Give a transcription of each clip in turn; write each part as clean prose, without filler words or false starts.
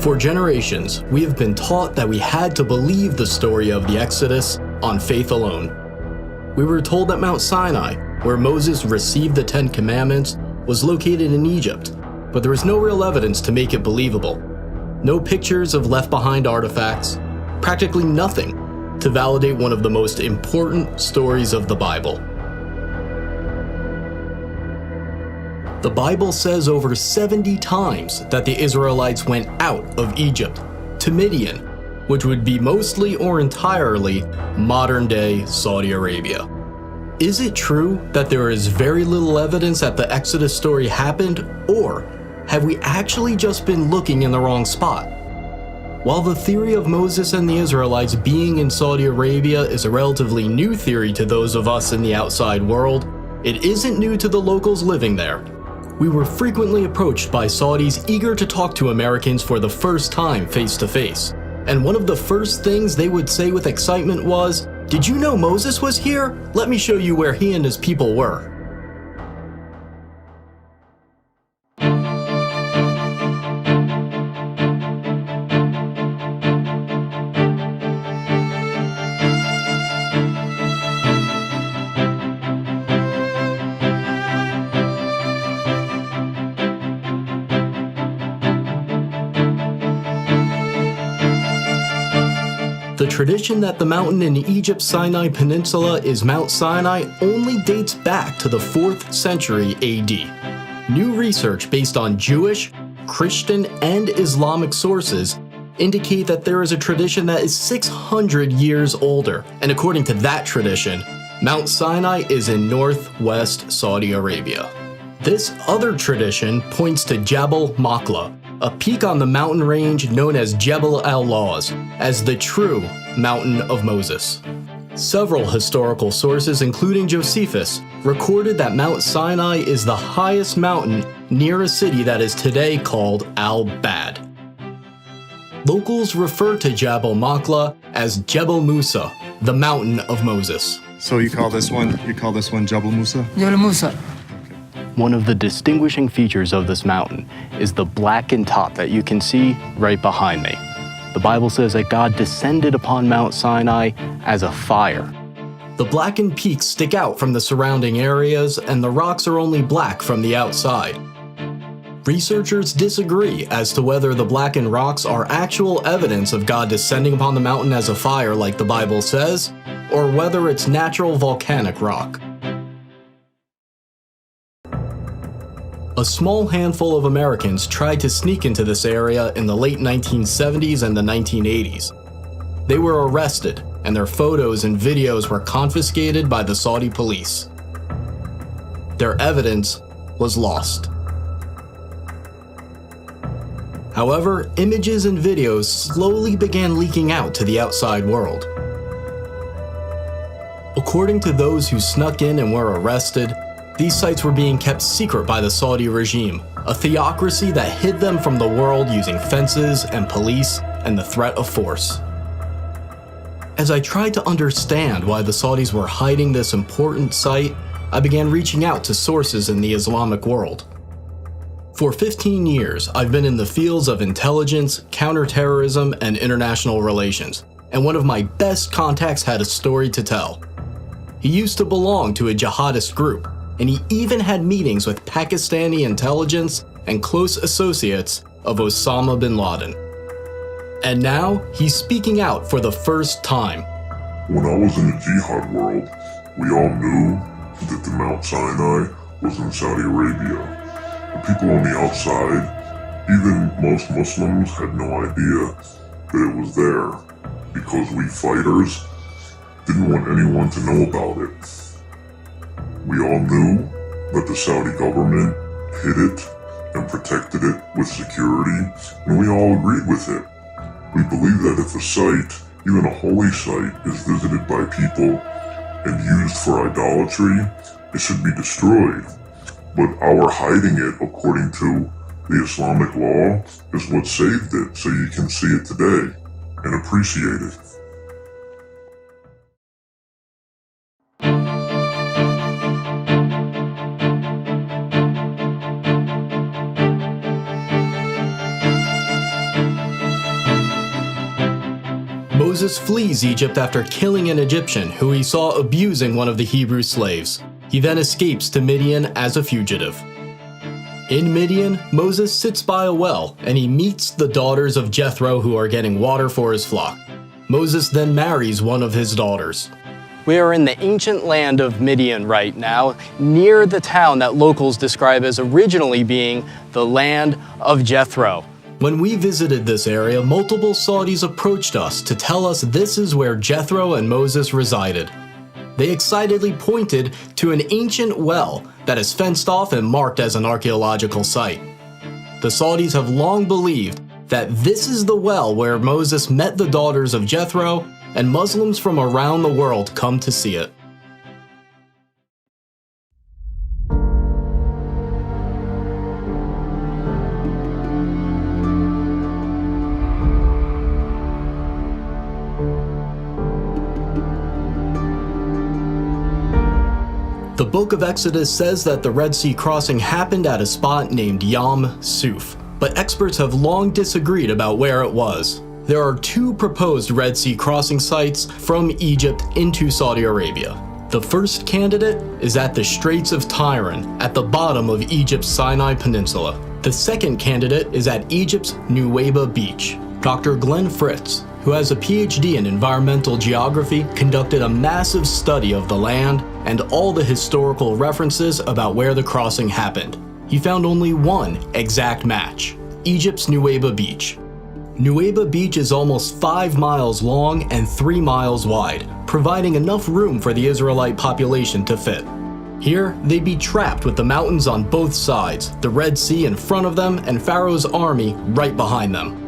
For generations, we have been taught that we had to believe the story of the Exodus on faith alone. We were told that Mount Sinai, where Moses received the Ten Commandments, was located in Egypt, but there was no real evidence to make it believable. No pictures of left-behind artifacts, practically nothing to validate one of the most important stories of the Bible. The Bible says over 70 times that the Israelites went out of Egypt to Midian, which would be mostly or entirely modern-day Saudi Arabia. Is it true that there is very little evidence that the Exodus story happened, or have we actually just been looking in the wrong spot? While the theory of Moses and the Israelites being in Saudi Arabia is a relatively new theory to those of us in the outside world, it isn't new to the locals living there. We were frequently approached by Saudis eager to talk to Americans for the first time face to face. And one of the first things they would say with excitement was, "Did you know Moses was here? Let me show you where he and his people were." The tradition that the mountain in Egypt's Sinai Peninsula is Mount Sinai only dates back to the 4th century AD. New research based on Jewish, Christian, and Islamic sources indicate that there is a tradition that is 600 years older, and according to that tradition, Mount Sinai is in northwest Saudi Arabia. This other tradition points to Jebel Makla, a peak on the mountain range known as Jebel al-Lawz, as the true Mountain of Moses. Several historical sources, including Josephus, recorded that Mount Sinai is the highest mountain near a city that is today called Al-Bad. Locals refer to Jebel Makla as Jebel Musa, the Mountain of Moses. So you call this one Jebel Musa? Jebel Musa. One of the distinguishing features of this mountain is the blackened top that you can see right behind me. The Bible says that God descended upon Mount Sinai as a fire. The blackened peaks stick out from the surrounding areas, and the rocks are only black from the outside. Researchers disagree as to whether the blackened rocks are actual evidence of God descending upon the mountain as a fire like the Bible says, or whether it's natural volcanic rock. A small handful of Americans tried to sneak into this area in the late 1970s and the 1980s. They were arrested, and their photos and videos were confiscated by the Saudi police. Their evidence was lost. However, images and videos slowly began leaking out to the outside world. According to those who snuck in and were arrested, these sites were being kept secret by the Saudi regime, a theocracy that hid them from the world using fences and police and the threat of force. As I tried to understand why the Saudis were hiding this important site, I began reaching out to sources in the Islamic world. For 15 years, I've been in the fields of intelligence, counterterrorism, and international relations, and one of my best contacts had a story to tell. He used to belong to a jihadist group, and he even had meetings with Pakistani intelligence and close associates of Osama bin Laden. And now, he's speaking out for the first time. When I was in the jihad world, we all knew that the Mount Sinai was in Saudi Arabia. The people on the outside, even most Muslims, had no idea that it was there, because we fighters didn't want anyone to know about it. We all knew that the Saudi government hid it and protected it with security, and we all agreed with it. We believe that if a site, even a holy site, is visited by people and used for idolatry, it should be destroyed. But our hiding it, according to the Islamic law, is what saved it, so you can see it today and appreciate it. Moses flees Egypt after killing an Egyptian who he saw abusing one of the Hebrew slaves. He then escapes to Midian as a fugitive. In Midian, Moses sits by a well and he meets the daughters of Jethro who are getting water for his flock. Moses then marries one of his daughters. We are in the ancient land of Midian right now, near the town that locals describe as originally being the land of Jethro. When we visited this area, multiple Saudis approached us to tell us this is where Jethro and Moses resided. They excitedly pointed to an ancient well that is fenced off and marked as an archaeological site. The Saudis have long believed that this is the well where Moses met the daughters of Jethro, and Muslims from around the world come to see it. The book of Exodus says that the Red Sea crossing happened at a spot named Yam Suf, but experts have long disagreed about where it was. There are two proposed Red Sea crossing sites from Egypt into Saudi Arabia. The first candidate is at the Straits of Tiran, at the bottom of Egypt's Sinai Peninsula. The second candidate is at Egypt's Nuweiba Beach. Dr. Glenn Fritz, who has a PhD in environmental geography, conducted a massive study of the land and all the historical references about where the crossing happened. He found only one exact match: Egypt's Nuweiba Beach. Nuweiba Beach is almost 5 miles long and 3 miles wide, providing enough room for the Israelite population to fit. Here, they'd be trapped with the mountains on both sides, the Red Sea in front of them, and Pharaoh's army right behind them.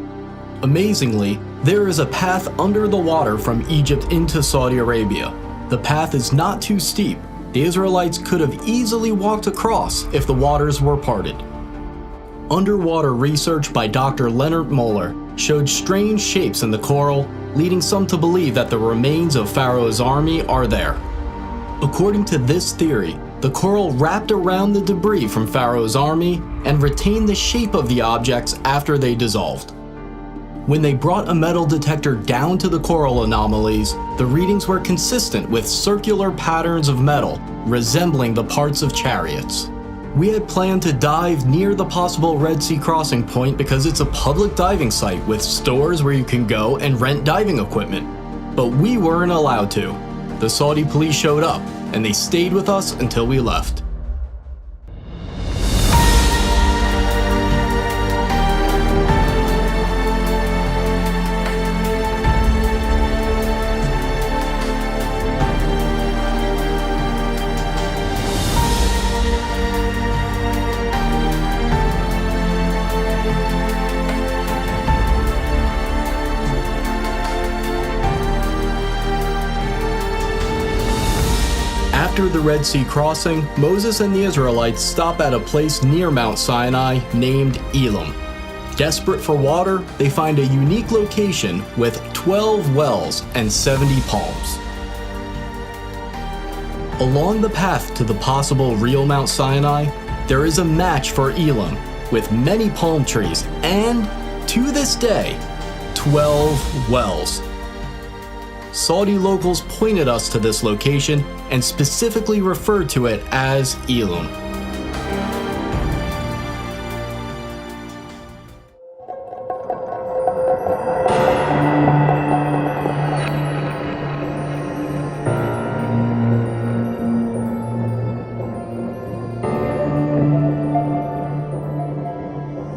Amazingly, there is a path under the water from Egypt into Saudi Arabia. The path is not too steep. The Israelites could have easily walked across if the waters were parted. Underwater research by Dr. Leonard Moeller showed strange shapes in the coral, leading some to believe that the remains of Pharaoh's army are there. According to this theory, the coral wrapped around the debris from Pharaoh's army and retained the shape of the objects after they dissolved. When they brought a metal detector down to the coral anomalies, the readings were consistent with circular patterns of metal resembling the parts of chariots. We had planned to dive near the possible Red Sea crossing point because it's a public diving site with stores where you can go and rent diving equipment. But we weren't allowed to. The Saudi police showed up, and they stayed with us until we left. After the Red Sea crossing, Moses and the Israelites stop at a place near Mount Sinai named Elim. Desperate for water, they find a unique location with 12 wells and 70 palms. Along the path to the possible real Mount Sinai, there is a match for Elim with many palm trees and, to this day, 12 wells. Saudi locals pointed us to this location and specifically referred to it as Elim.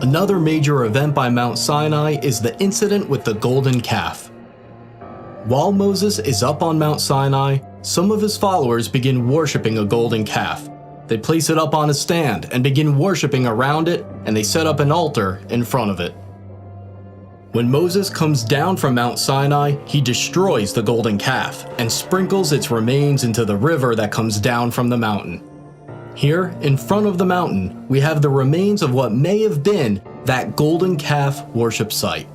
Another major event by Mount Sinai is the incident with the golden calf. While Moses is up on Mount Sinai, some of his followers begin worshiping a golden calf. They place it up on a stand and begin worshiping around it, and they set up an altar in front of it. When Moses comes down from Mount Sinai, he destroys the golden calf and sprinkles its remains into the river that comes down from the mountain. Here, in front of the mountain, we have the remains of what may have been that golden calf worship site.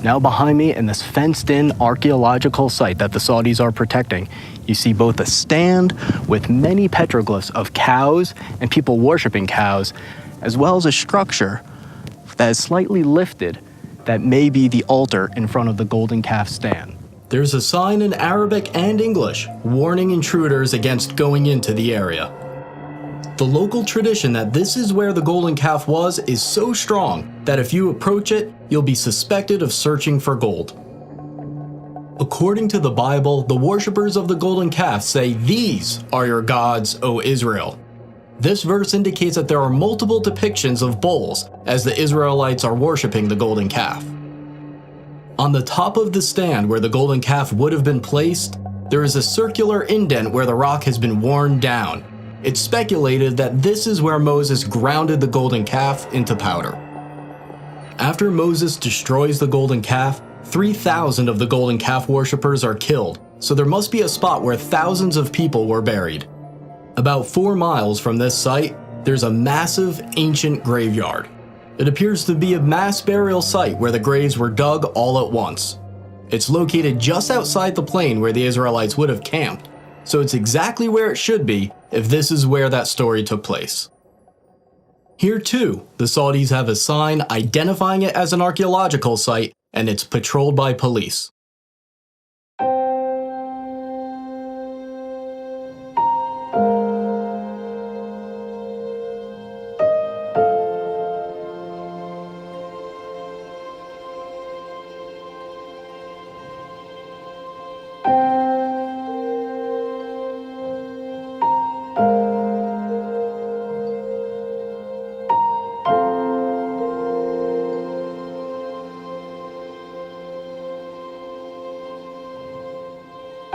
Now behind me, in this fenced-in archaeological site that the Saudis are protecting, you see both a stand with many petroglyphs of cows and people worshiping cows, as well as a structure that is slightly lifted that may be the altar in front of the golden calf stand. There's a sign in Arabic and English warning intruders against going into the area. The local tradition that this is where the golden calf was is so strong that if you approach it, you'll be suspected of searching for gold. According to the Bible, the worshippers of the golden calf say, "These are your gods, O Israel." This verse indicates that there are multiple depictions of bulls as the Israelites are worshiping the golden calf. On the top of the stand where the golden calf would have been placed, there is a circular indent where the rock has been worn down. It's speculated that this is where Moses grounded the golden calf into powder. After Moses destroys the golden calf, 3,000 of the golden calf worshippers are killed, so there must be a spot where thousands of people were buried. About 4 miles from this site, there's a massive ancient graveyard. It appears to be a mass burial site where the graves were dug all at once. It's located just outside the plain where the Israelites would have camped, so it's exactly where it should be if this is where that story took place. Here too, the Saudis have a sign identifying it as an archaeological site, and it's patrolled by police.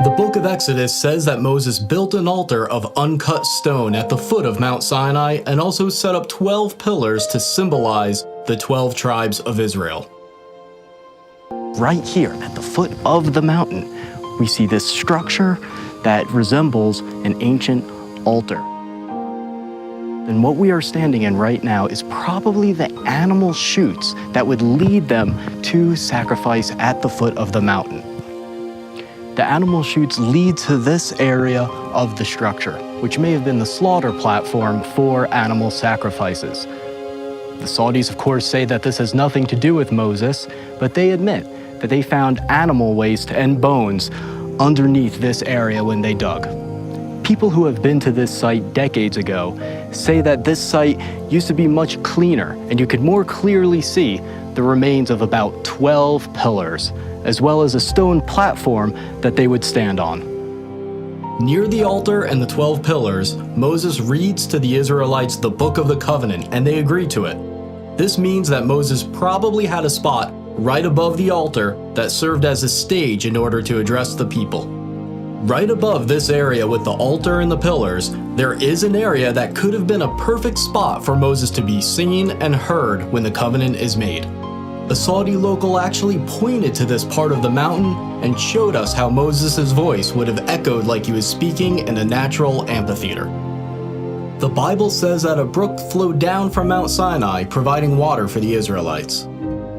The book of Exodus says that Moses built an altar of uncut stone at the foot of Mount Sinai and also set up 12 pillars to symbolize the 12 tribes of Israel. Right here at the foot of the mountain, we see this structure that resembles an ancient altar. And what we are standing in right now is probably the animal chutes that would lead them to sacrifice at the foot of the mountain. The animal chutes lead to this area of the structure, which may have been the slaughter platform for animal sacrifices. The Saudis, of course, say that this has nothing to do with Moses, but they admit that they found animal waste and bones underneath this area when they dug. People who have been to this site decades ago say that this site used to be much cleaner, and you could more clearly see the remains of about 12 pillars, as well as a stone platform that they would stand on. Near the altar and the 12 pillars, Moses reads to the Israelites the Book of the Covenant, and they agree to it. This means that Moses probably had a spot right above the altar that served as a stage in order to address the people. Right above this area with the altar and the pillars, there is an area that could have been a perfect spot for Moses to be seen and heard when the covenant is made. A Saudi local actually pointed to this part of the mountain and showed us how Moses' voice would have echoed like he was speaking in a natural amphitheater. The Bible says that a brook flowed down from Mount Sinai, providing water for the Israelites.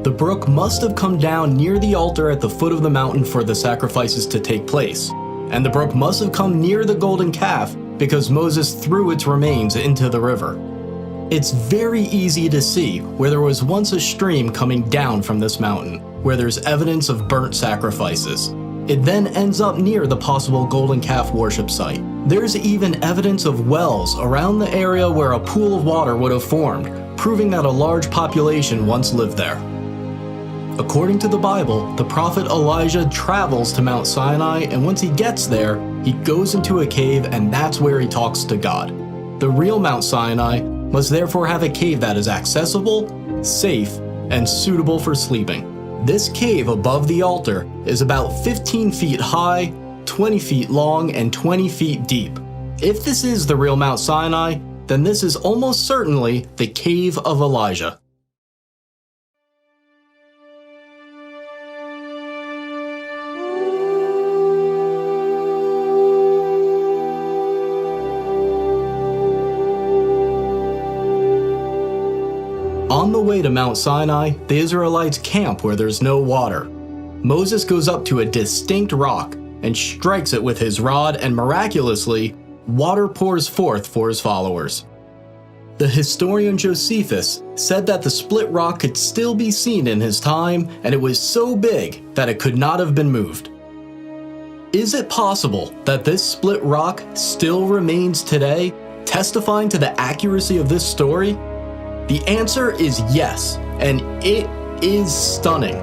The brook must have come down near the altar at the foot of the mountain for the sacrifices to take place, and the brook must have come near the golden calf because Moses threw its remains into the river. It's very easy to see where there was once a stream coming down from this mountain, where there's evidence of burnt sacrifices. It then ends up near the possible golden calf worship site. There's even evidence of wells around the area where a pool of water would have formed, proving that a large population once lived there. According to the Bible, the prophet Elijah travels to Mount Sinai, and once he gets there, he goes into a cave, and that's where he talks to God. The real Mount Sinai must therefore have a cave that is accessible, safe, and suitable for sleeping. This cave above the altar is about 15 feet high, 20 feet long, and 20 feet deep. If this is the real Mount Sinai, then this is almost certainly the Cave of Elijah. On the way to Mount Sinai, the Israelites camp where there's no water. Moses goes up to a distinct rock and strikes it with his rod, and miraculously, water pours forth for his followers. The historian Josephus said that the split rock could still be seen in his time, and it was so big that it could not have been moved. Is it possible that this split rock still remains today, testifying to the accuracy of this story? The answer is yes, and it is stunning.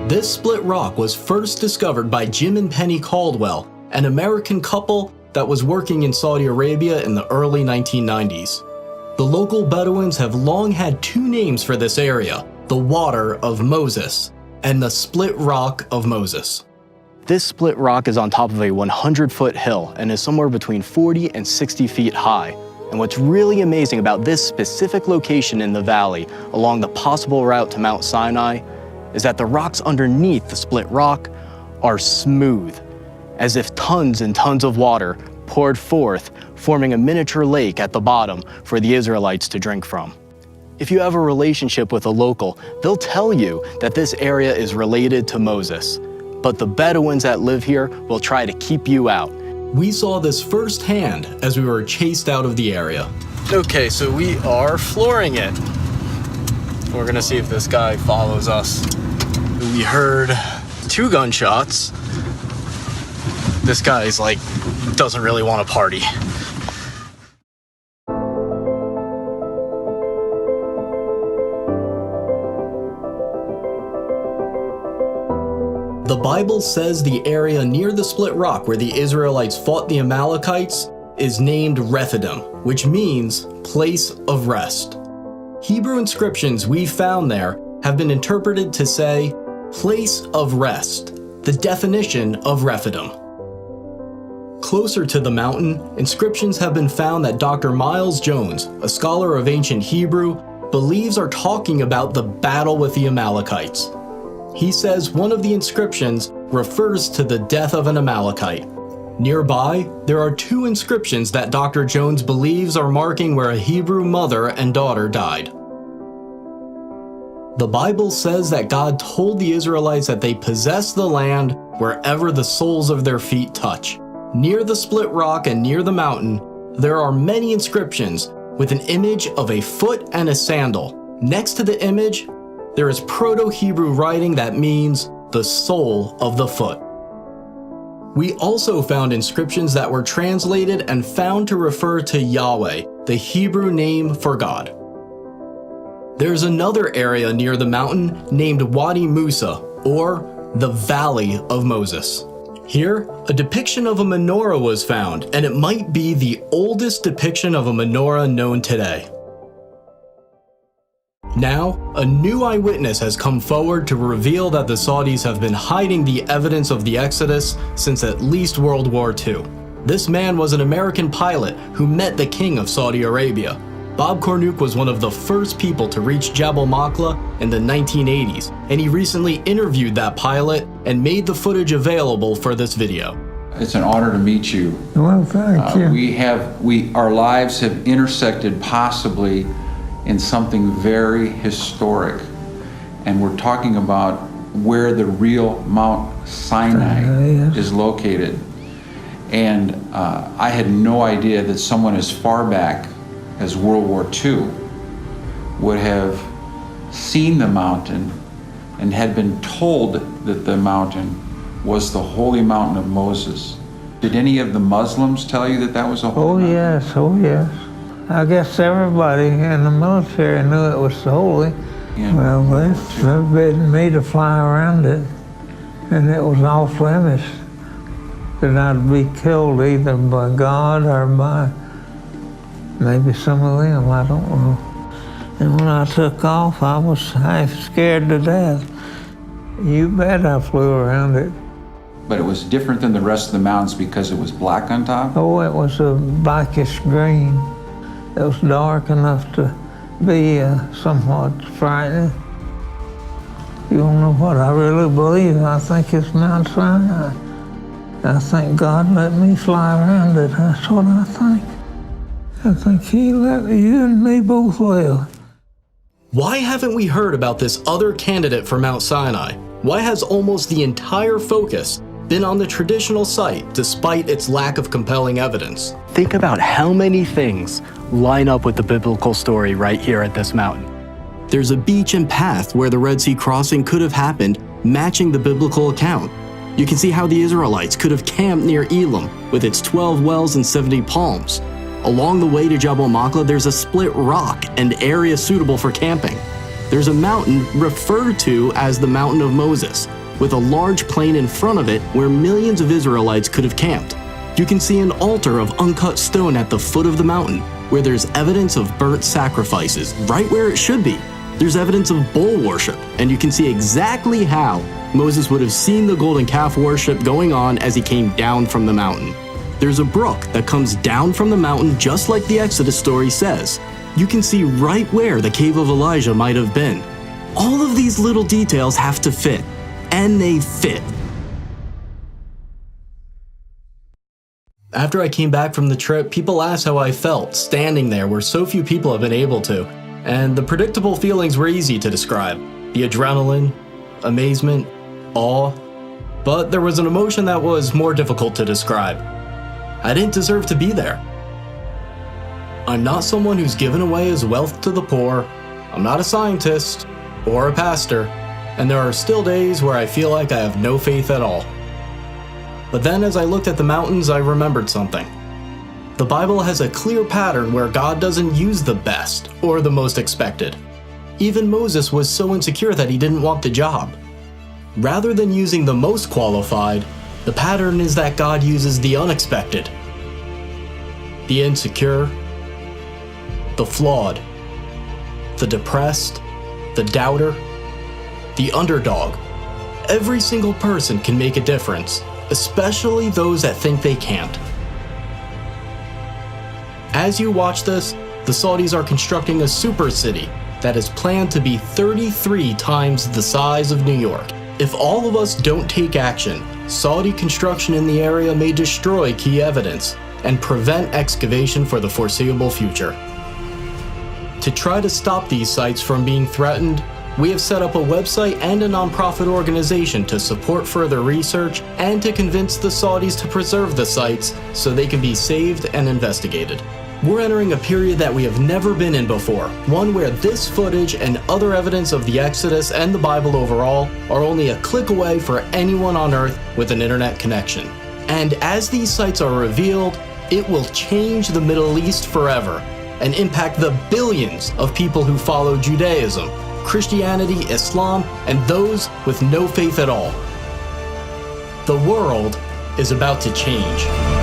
This split rock was first discovered by Jim and Penny Caldwell, an American couple that was working in Saudi Arabia in the early 1990s. The local Bedouins have long had two names for this area, the Water of Moses and the Split Rock of Moses. This split rock is on top of a 100-foot hill and is somewhere between 40 and 60 feet high. And what's really amazing about this specific location in the valley along the possible route to Mount Sinai is that the rocks underneath the split rock are smooth, as if tons and tons of water poured forth, forming a miniature lake at the bottom for the Israelites to drink from. If you have a relationship with a local, they'll tell you that this area is related to Moses, but the Bedouins that live here will try to keep you out. We saw this firsthand as we were chased out of the area. Okay, so we are flooring it. We're gonna see if this guy follows us. We heard 2 gunshots. This guy's like, doesn't really want to party. The Bible says the area near the split rock where the Israelites fought the Amalekites is named Rephidim, which means place of rest. Hebrew inscriptions we found there have been interpreted to say place of rest, the definition of Rephidim. Closer to the mountain, inscriptions have been found that Dr. Miles Jones, a scholar of ancient Hebrew, believes are talking about the battle with the Amalekites. He says one of the inscriptions refers to the death of an Amalekite. Nearby, there are 2 inscriptions that Dr. Jones believes are marking where a Hebrew mother and daughter died. The Bible says that God told the Israelites that they possess the land wherever the soles of their feet touch. Near the split rock and near the mountain, there are many inscriptions with an image of a foot and a sandal. Next to the image, there is Proto-Hebrew writing that means the sole of the foot. We also found inscriptions that were translated and found to refer to Yahweh, the Hebrew name for God. There's another area near the mountain named Wadi Musa, or the Valley of Moses. Here, a depiction of a menorah was found, and it might be the oldest depiction of a menorah known today. Now, a new eyewitness has come forward to reveal that the Saudis have been hiding the evidence of the Exodus since at least World War II. This man was an American pilot who met the king of Saudi Arabia. Bob Cornuke was one of the first people to reach Jabal Maqla in the 1980s, and he recently interviewed that pilot and made the footage available for this video. It's an honor to meet you. Well, thank you. Our lives have intersected possibly in something very historic, and we're talking about where the real Mount Sinai is located. And I had no idea that someone as far back as World War II would have seen the mountain and had been told that the mountain was the holy mountain of Moses. Did any of the Muslims tell you that that was a holy mountain? Oh yes. I guess everybody in the military knew it was holy. Yeah. Well, they forbidden me to fly around it, and it was off limits that I'd be killed either by God or by maybe some of them, I don't know. And when I took off, I was half scared to death. You bet I flew around it. But it was different than the rest of the mountains because it was black on top? Oh, it was a blackish green. It was dark enough to be somewhat frightening. You don't know what I really believe. I think it's Mount Sinai. I think God let me fly around it. That's what I think. I think He let you and me both live. Why haven't we heard about this other candidate for Mount Sinai? Why has almost the entire focus been on the traditional site despite its lack of compelling evidence. Think about how many things line up with the biblical story right here at this mountain. There's a beach and path where the Red Sea crossing could have happened, matching the biblical account. You can see how the Israelites could have camped near Elim with its 12 wells and 70 palms. Along the way to Jabal Machla, there's a split rock and area suitable for camping. There's a mountain referred to as the Mountain of Moses, with a large plain in front of it where millions of Israelites could have camped. You can see an altar of uncut stone at the foot of the mountain, where there's evidence of burnt sacrifices, right where it should be. There's evidence of bull worship, and you can see exactly how Moses would have seen the golden calf worship going on as he came down from the mountain. There's a brook that comes down from the mountain just like the Exodus story says. You can see right where the cave of Elijah might have been. All of these little details have to fit, and they fit. After I came back from the trip, people asked how I felt standing there where so few people have been able to, and the predictable feelings were easy to describe. The adrenaline, amazement, awe, but there was an emotion that was more difficult to describe. I didn't deserve to be there. I'm not someone who's given away his wealth to the poor, I'm not a scientist or a pastor, and there are still days where I feel like I have no faith at all. But then as I looked at the mountains, I remembered something. The Bible has a clear pattern where God doesn't use the best or the most expected. Even Moses was so insecure that he didn't want the job. Rather than using the most qualified, the pattern is that God uses the unexpected, the insecure, the flawed, the depressed, the doubter, the underdog. Every single person can make a difference, especially those that think they can't. As you watch this, the Saudis are constructing a super city that is planned to be 33 times the size of New York. If all of us don't take action, Saudi construction in the area may destroy key evidence and prevent excavation for the foreseeable future. To try to stop these sites from being threatened, we have set up a website and a nonprofit organization to support further research and to convince the Saudis to preserve the sites so they can be saved and investigated. We're entering a period that we have never been in before, one where this footage and other evidence of the Exodus and the Bible overall are only a click away for anyone on Earth with an internet connection. And as these sites are revealed, it will change the Middle East forever and impact the billions of people who follow Judaism, Christianity, Islam, and those with no faith at all. The world is about to change.